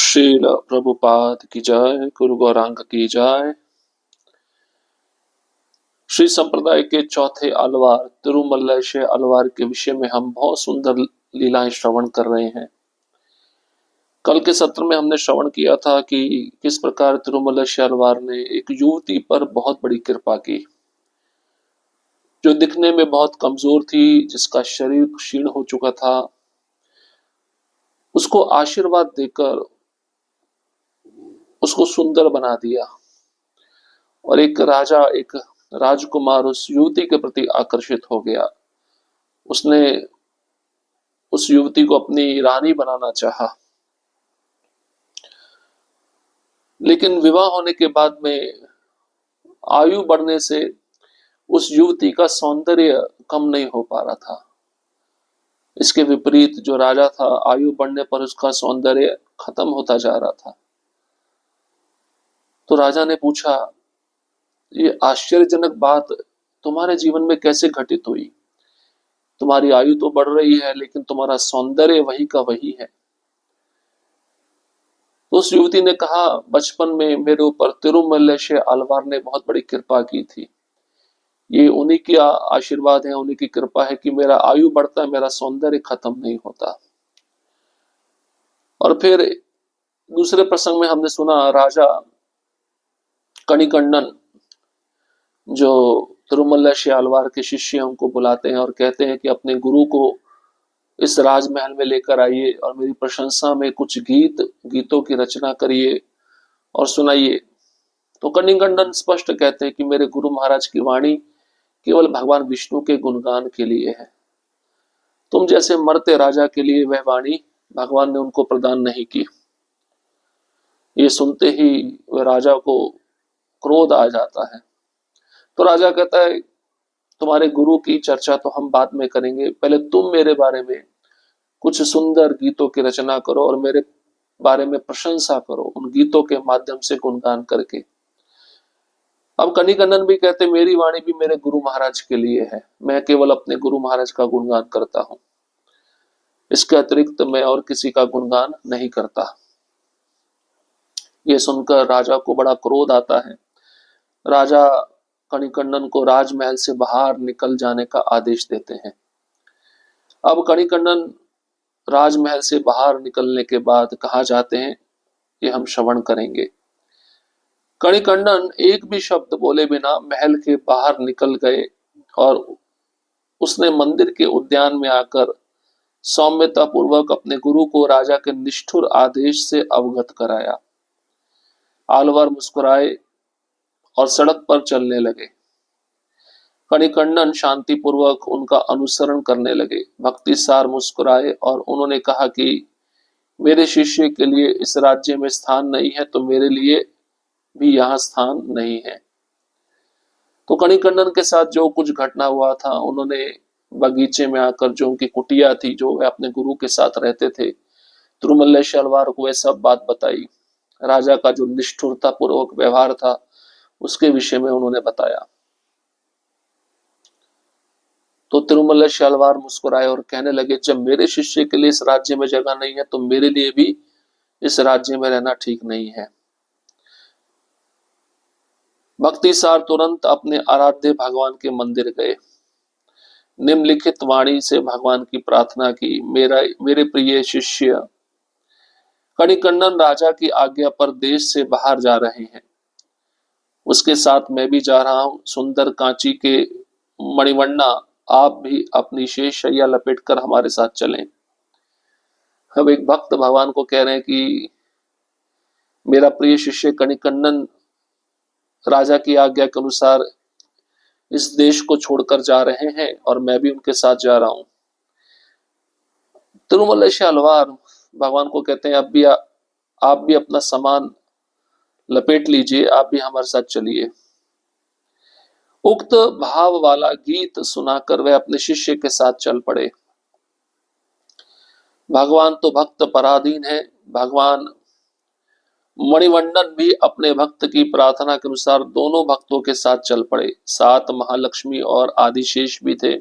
श्रील प्रभुपाद की जय, गुरु गौरांग की जय। श्री संप्रदाय के चौथे अलवार तिरुमल्लेश्वर अलवार के विषय में हम बहुत सुंदर लीलाएं श्रवण कर रहे हैं। कल के सत्र में हमने श्रवण किया था कि किस प्रकार तिरुमल्लेश्वर अलवार ने एक युवती पर बहुत बड़ी कृपा की, जो दिखने में बहुत कमजोर थी, जिसका शरीर क्षीण हो चुका था। उसको आशीर्वाद देकर उसको सुंदर बना दिया और एक राजकुमार उस युवती के प्रति आकर्षित हो गया। उसने उस युवती को अपनी रानी बनाना चाहा, लेकिन विवाह होने के बाद में आयु बढ़ने से उस युवती का सौंदर्य कम नहीं हो पा रहा था। इसके विपरीत जो राजा था, आयु बढ़ने पर उसका सौंदर्य खत्म होता जा रहा था। तो राजा ने पूछा, ये आश्चर्यजनक बात तुम्हारे जीवन में कैसे घटित हुई? तुम्हारी आयु तो बढ़ रही है, लेकिन तुम्हारा सौंदर्य वही का वही है। तो उस युवती ने कहा, बचपन में मेरे ऊपर तिरुमल्लेश्वर अलवार ने बहुत बड़ी कृपा की थी। ये उन्हीं की आशीर्वाद है, उन्हीं की कृपा है कि मेरा आयु बढ़ता है, मेरा सौंदर्य खत्म नहीं होता। और फिर दूसरे प्रसंग में हमने सुना, राजा कणिकण्डन जो तिरुमल्लेश्वर अलवार के शिष्य उनको बुलाते हैं और कहते हैं कि अपने गुरु को इस राजमहल में लेकर आइए और मेरी प्रशंसा में कुछ गीतों की रचना करिए और सुनाइए। तो कणिकण्डन स्पष्ट कहते हैं कि मेरे गुरु महाराज की वाणी केवल भगवान विष्णु के गुणगान के लिए है। तुम जैसे मरते राजा के लिए वह वाणी भगवान ने उनको प्रदान नहीं की। ये सुनते ही वह राजा को क्रोध आ जाता है। तो राजा कहता है, तुम्हारे गुरु की चर्चा तो हम बाद में करेंगे, पहले तुम मेरे बारे में कुछ सुंदर गीतों की रचना करो और मेरे बारे में प्रशंसा करो, उन गीतों के माध्यम से गुणगान करके। अब कणिकण्डन भी कहते, मेरी वाणी भी मेरे गुरु महाराज के लिए है, मैं केवल अपने गुरु महाराज का गुणगान करता हूं, इसके अतिरिक्त मैं और किसी का गुणगान नहीं करता। ये सुनकर राजा को बड़ा क्रोध आता है। राजा कणिकण्डन को राजमहल से बाहर निकल जाने का आदेश देते हैं। अब कणिकण्डन राजमहल से बाहर निकलने के बाद कहाँ जाते हैं, ये हम श्रवण करेंगे। कणिकण्डन एक भी शब्द बोले बिना महल के बाहर निकल गए और उसने मंदिर के उद्यान में आकर सौम्यता पूर्वक अपने गुरु को राजा के निष्ठुर आदेश से अवगत कराया। अलवार मुस्कुराए और सड़क पर चलने लगे। कणिकण्डन शांतिपूर्वक उनका अनुसरण करने लगे। भक्ति सार मुस्कुराए और उन्होंने कहा कि मेरे शिष्य के लिए इस राज्य में स्थान नहीं है, तो मेरे लिए भी यहाँ स्थान नहीं है। तो कणिकण्डन के साथ जो कुछ घटना हुआ था, उन्होंने बगीचे में आकर जो उनकी कुटिया थी, जो वे अपने गुरु के साथ रहते थे, तिरुमल्लेश्वर अलवार को वह सब बात बताई। राजा का जो निष्ठुरता पूर्वक व्यवहार था, उसके विषय में उन्होंने बताया। तो तिरुमल्लेश्वर अलवार मुस्कुराए और कहने लगे, जब मेरे शिष्य के लिए इस राज्य में जगह नहीं है, तो मेरे लिए भी इस राज्य में रहना ठीक नहीं है। भक्ति सार तुरंत अपने आराध्य भगवान के मंदिर गए। निम्नलिखित वाणी से भगवान की प्रार्थना की, मेरे प्रिय शिष्य कणिकण्डन राजा की आज्ञा पर देश से बाहर जा रहे हैं, उसके साथ मैं भी जा रहा हूं। सुंदर कांची के मणिवन्ना, आप भी अपनी शेष शैया लपेट कर हमारे साथ चलें। अब एक भक्त भगवान को कह रहे हैं कि मेरा प्रिय शिष्य कणिकण्डन राजा की आज्ञा के अनुसार इस देश को छोड़कर जा रहे हैं और मैं भी उनके साथ जा रहा हूं। तिरुमल्लेश्वर अलवार भगवान को कहते हैं, आप भी अपना सामान लपेट लीजिए, आप भी हमारे साथ चलिए। उक्त भाव वाला गीत सुनाकर वह अपने शिष्य के साथ चल पड़े। भगवान तो भक्त पराधीन है। भगवान मणिवन्नन भी अपने भक्त की प्रार्थना के अनुसार दोनों भक्तों के साथ चल पड़े। सात महालक्ष्मी और आदिशेष भी थे।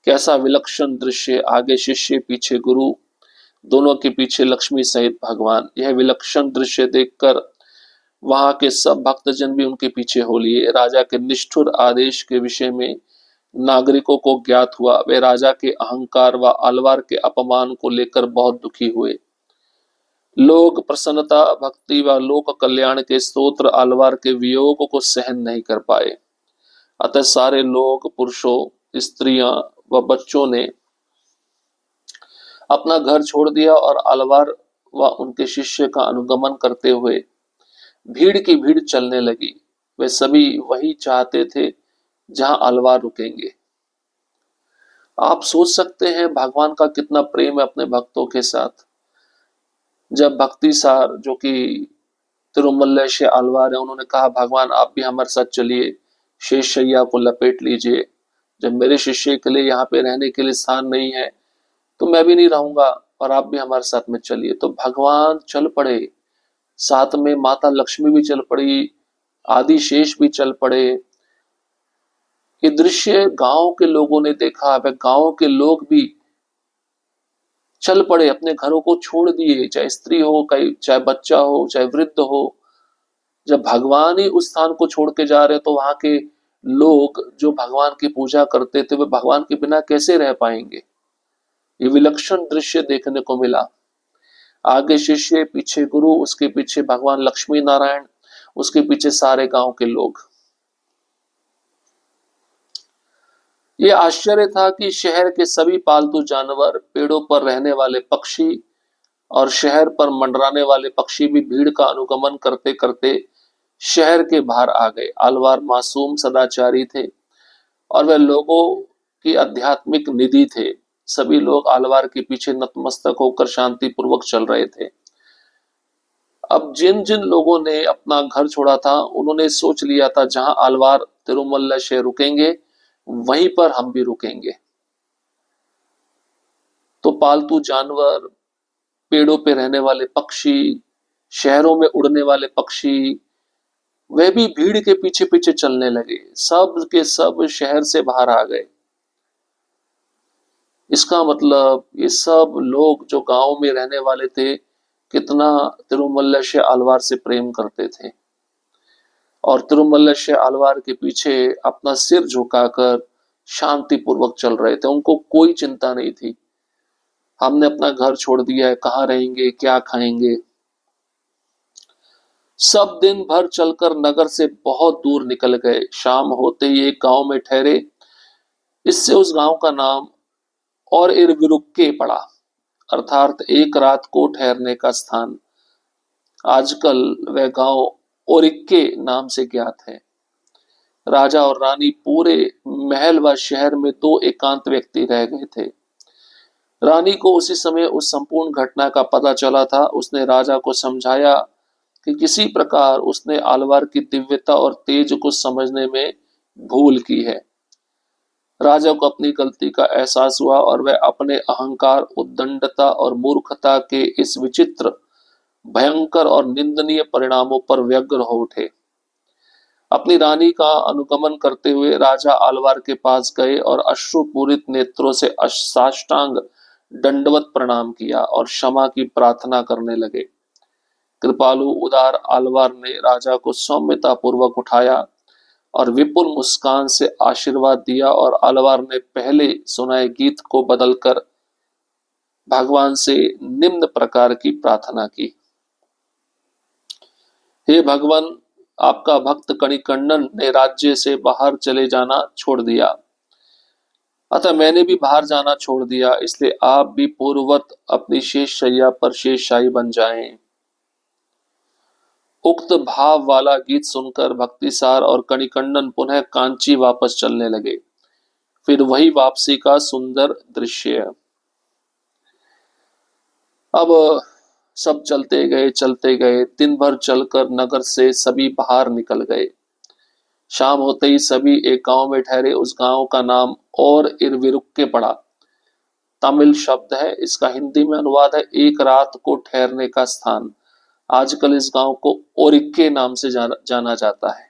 कैसा विलक्षण दृश्य, आगे शिष्य पीछे गुरु। दोनों के पीछे लक्ष्मी सहित भगवान। यह विलक्षण दृश्य देखकर वहां के सब भक्तजन भी उनके पीछे हो लिए। राजा के निष्ठुर आदेश के विषय में नागरिकों को ज्ञात हुआ। वे राजा के अहंकार व अलवार के अपमान को लेकर बहुत दुखी हुए। लोग प्रसन्नता, भक्ति व लोक कल्याण के स्तोत्र अलवार के वियोग को सहन नहीं कर पाए। अतः सारे लोग, पुरुषों, स्त्रियां व बच्चों ने अपना घर छोड़ दिया और अलवार व उनके शिष्य का अनुगमन करते हुए भीड़ की भीड़ चलने लगी। वे सभी वही चाहते थे जहां अलवार रुकेंगे। आप सोच सकते हैं भगवान का कितना प्रेम है अपने भक्तों के साथ। जब भक्ति सार, जो कि तिरुमल्ल से अलवार है, उन्होंने कहा भगवान आप भी हमारे साथ चलिए, शेष शैया को लपेट लीजिए। जब मेरे शिष्य के लिए यहाँ पे रहने के लिए स्थान नहीं है तो मैं भी नहीं रहूंगा और आप भी हमारे साथ में चलिए। तो भगवान चल पड़े, साथ में माता लक्ष्मी भी चल पड़ी, आदि शेष भी चल पड़े। ये दृश्य गांव के लोगों ने देखा। वह गांव के लोग भी चल पड़े, अपने घरों को छोड़ दिए, चाहे स्त्री हो, चाहे बच्चा हो, चाहे वृद्ध हो। जब भगवान ही उस स्थान को छोड़ के जा रहे तो वहां के लोग जो भगवान की पूजा करते थे वे भगवान के बिना कैसे रह पाएंगे। ये विलक्षण दृश्य देखने को मिला। आगे शिष्य, पीछे गुरु, उसके पीछे भगवान लक्ष्मी नारायण, उसके पीछे सारे गांव के लोग। ये आश्चर्य था कि शहर के सभी पालतू जानवर, पेड़ों पर रहने वाले पक्षी और शहर पर मंडराने वाले पक्षी भी भीड़ का अनुगमन करते करते शहर के बाहर आ गए। अलवार मासूम सदाचारी थे और वे लोगों की आध्यात्मिक निधि थे। सभी लोग अलवार के पीछे नतमस्तक होकर शांतिपूर्वक चल रहे थे। अब जिन जिन लोगों ने अपना घर छोड़ा था उन्होंने सोच लिया था जहां अलवार तिरुमल्ल से रुकेंगे वहीं पर हम भी रुकेंगे। तो पालतू जानवर, पेड़ों पे रहने वाले पक्षी, शहरों में उड़ने वाले पक्षी, वे भी भीड़ के पीछे पीछे चलने लगे। सब के सब शहर से बाहर आ गए। इसका मतलब ये सब लोग जो गांव में रहने वाले थे कितना तिरुमल्ल से अलवार से प्रेम करते थे और तिरुमल्ल से अलवार के पीछे अपना सिर झुकाकर शांतिपूर्वक चल रहे थे। उनको कोई चिंता नहीं थी, हमने अपना घर छोड़ दिया है, कहाँ रहेंगे, क्या खाएंगे। सब दिन भर चलकर नगर से बहुत दूर निकल गए। शाम होते ही एक गांव में ठहरे। इससे उस गांव का नाम और इरविरुक्के पड़ा, अर्थात एक रात को ठहरने का स्थान। आजकल वह गांव ओरिक्के नाम से ज्ञात है। राजा और रानी पूरे महल व शहर में दो एकांत व्यक्ति रह गए थे। रानी को उसी समय उस संपूर्ण घटना का पता चला था। उसने राजा को समझाया कि किसी प्रकार उसने अलवार की दिव्यता और तेज को समझने में भूल की है। राजा को अपनी गलती का एहसास हुआ और वह अपने अहंकार, उद्दंडता और मूर्खता के इस विचित्र, भयंकर और निंदनीय परिणामों पर व्यग्र हो उठे। अपनी रानी का अनुगमन करते हुए राजा अलवार के पास गए और अश्रुपूरित नेत्रों से साष्टांग दंडवत प्रणाम किया और क्षमा की प्रार्थना करने लगे। कृपालु उदार अलवार ने राजा को सौम्यता पूर्वक उठाया और विपुल मुस्कान से आशीर्वाद दिया और अलवार ने पहले सुनाए गीत को बदलकर भगवान से निम्न प्रकार की प्रार्थना की। हे भगवान, आपका भक्त कणिकण्णन ने राज्य से बाहर चले जाना छोड़ दिया, अतः मैंने भी बाहर जाना छोड़ दिया। इसलिए आप भी पूर्ववत अपनी शेष शैया पर शेषशायी बन जाएं। उक्त भाव वाला गीत सुनकर भक्तिसार और कणिकण्णन पुनः कांची वापस चलने लगे। फिर वही वापसी का सुंदर दृश्य। अब सब चलते गए। दिन भर चलकर नगर से सभी बाहर निकल गए। शाम होते ही सभी एक गांव में ठहरे। उस गांव का नाम और इरविरुक्के पड़ा। तमिल शब्द है, इसका हिंदी में अनुवाद है एक रात को ठहरने का स्थान। आजकल इस गांव को ओरिक्के नाम से जाना जाता है।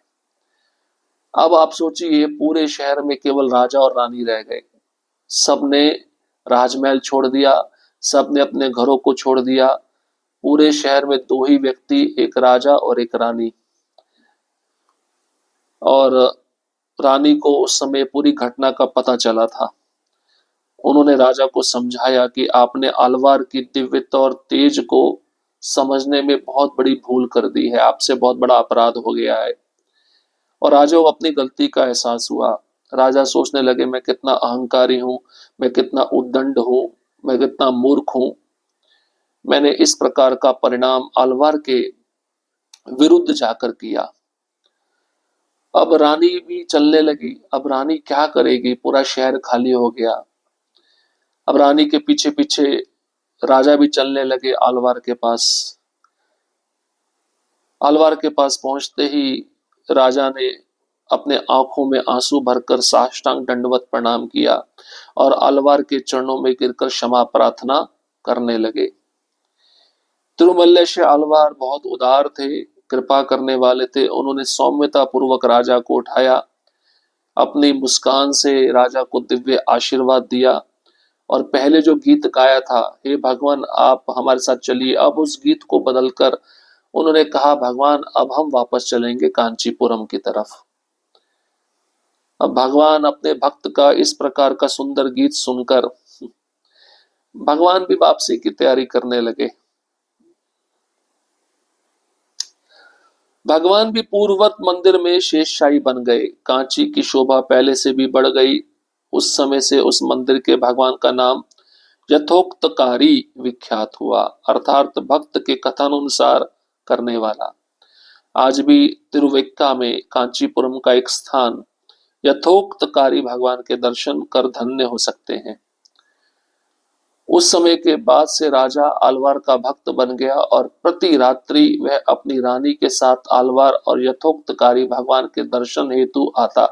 अब आप सोचिए, पूरे शहर में केवल राजा और रानी रह गए। सबने राजमहल छोड़ दिया, सबने अपने घरों को छोड़ दिया। पूरे शहर में दो ही व्यक्ति, एक राजा और एक रानी। और रानी को उस समय पूरी घटना का पता चला था। उन्होंने राजा को समझाया कि आपने अलवार की दिव्यता और तेज को समझने में बहुत बड़ी भूल कर दी है, आपसे बहुत बड़ा अपराध हो गया है। और राजा को अपनी गलती का एहसास हुआ। राजा सोचने लगे, मैं कितना अहंकारी हूं, मैं कितना उद्दंड हूं, मैं कितना मूर्ख हूं। मैंने इस प्रकार का परिणाम अलवार के विरुद्ध जाकर किया। अब रानी भी चलने लगी। अब रानी क्या करेगी, पूरा शहर खाली हो गया। अब रानी के पीछे पीछे राजा भी चलने लगे अलवार के पास। अलवार के पास पहुंचते ही राजा ने अपने आंखों में आंसू भरकर साष्टांग दंडवत प्रणाम किया और अलवार के चरणों में गिरकर क्षमा प्रार्थना करने लगे। तिरुमल्लेश्वर आलवार बहुत उदार थे, कृपा करने वाले थे। उन्होंने सौम्यता पूर्वक राजा को उठाया, अपनी मुस्कान से राजा को दिव्य आशीर्वाद दिया और पहले जो गीत गाया था, हे भगवान आप हमारे साथ चलिए, अब उस गीत को बदलकर उन्होंने कहा, भगवान अब हम वापस चलेंगे कांचीपुरम की तरफ। अब भगवान अपने भक्त का इस प्रकार का सुंदर गीत सुनकर भगवान भी वापसी की तैयारी करने लगे। भगवान भी पूर्ववत मंदिर में शेषशाही बन गए। कांची की शोभा पहले से भी बढ़ गई। उस समय से उस मंदिर के भगवान का नाम यथोक्तकारी विख्यात हुआ, अर्थात भक्त के कथानुसार करने वाला। आज भी तिरुविक्का में कांचीपुरम का एक स्थान यथोक्तकारी भगवान के दर्शन कर धन्य हो सकते हैं। उस समय के बाद से राजा आलवार का भक्त बन गया और प्रति रात्रि वह अपनी रानी के साथ आलवार और यथोक्तकारी भगवान के दर्शन हेतु आता।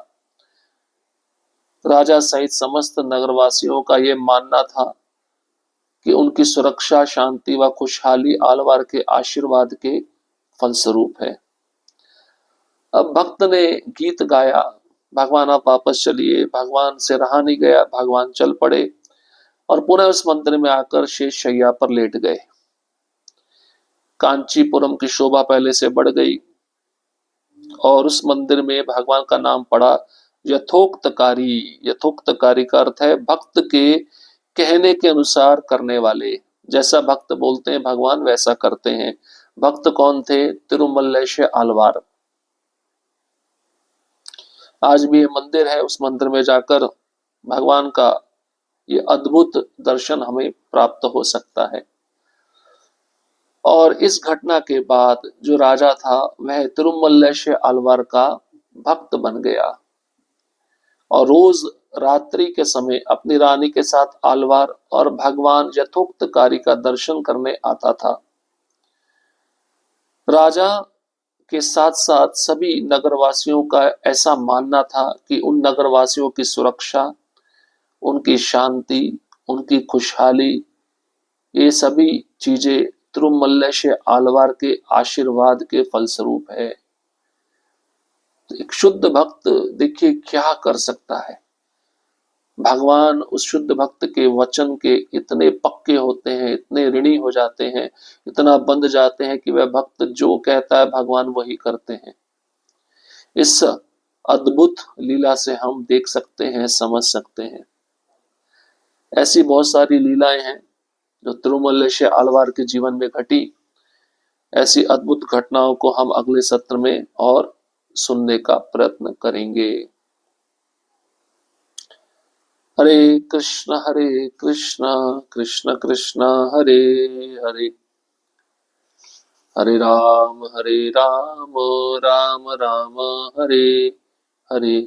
राजा सहित समस्त नगरवासियों का यह मानना था कि उनकी सुरक्षा, शांति व खुशहाली आलवार के आशीर्वाद के फलस्वरूप है। अब भक्त ने गीत गाया, भगवान आप वापस चलिए। भगवान से रहा नहीं गया, भगवान चल पड़े और पुनः उस मंदिर में आकर शेष शैया पर लेट गए। कांचीपुरम की शोभा पहले से बढ़ गई और उस मंदिर में भगवान का नाम पड़ा यथोक्तकारी। यथोक्तकारी का अर्थ है भक्त के कहने के अनुसार करने वाले। जैसा भक्त बोलते हैं भगवान वैसा करते हैं। भक्त कौन थे? तिरुमल्लेश्वर आलवार। आज भी ये मंदिर है, उस मंदिर में जाकर भगवान का ये अद्भुत दर्शन हमें प्राप्त हो सकता है। और इस घटना के बाद जो राजा था वह तिरुमल्लेश्वर आलवार का भक्त बन गया और रोज रात्रि के समय अपनी रानी के साथ आलवार और भगवान यथोक्तकारी का दर्शन करने आता था। राजा के साथ साथ सभी नगरवासियों का ऐसा मानना था कि उन नगरवासियों की सुरक्षा, उनकी शांति, उनकी खुशहाली, ये सभी चीजें तिरुमल्लेश्वर आलवार के आशीर्वाद के फलस्वरूप है। एक शुद्ध भक्त देखिए क्या कर सकता है। भगवान उस शुद्ध भक्त के वचन के इतने पक्के होते हैं, इतने ऋणी हो जाते हैं, इतना बंध जाते हैं कि वह भक्त जो कहता है भगवान वही करते हैं। इस अद्भुत लीला से हम देख सकते हैं, समझ सकते हैं। ऐसी बहुत सारी लीलाएं हैं जो तिरुमल्लेश्वर आलवार के जीवन में घटी। ऐसी अद्भुत घटनाओं को हम अगले सत्र में और सुनने का प्रयत्न करेंगे। हरे कृष्ण कृष्ण कृष्ण हरे हरे, हरे राम राम राम हरे हरे।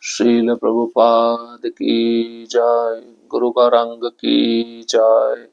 श्रील प्रभुपाद की जय, गुरु का रंग की जय।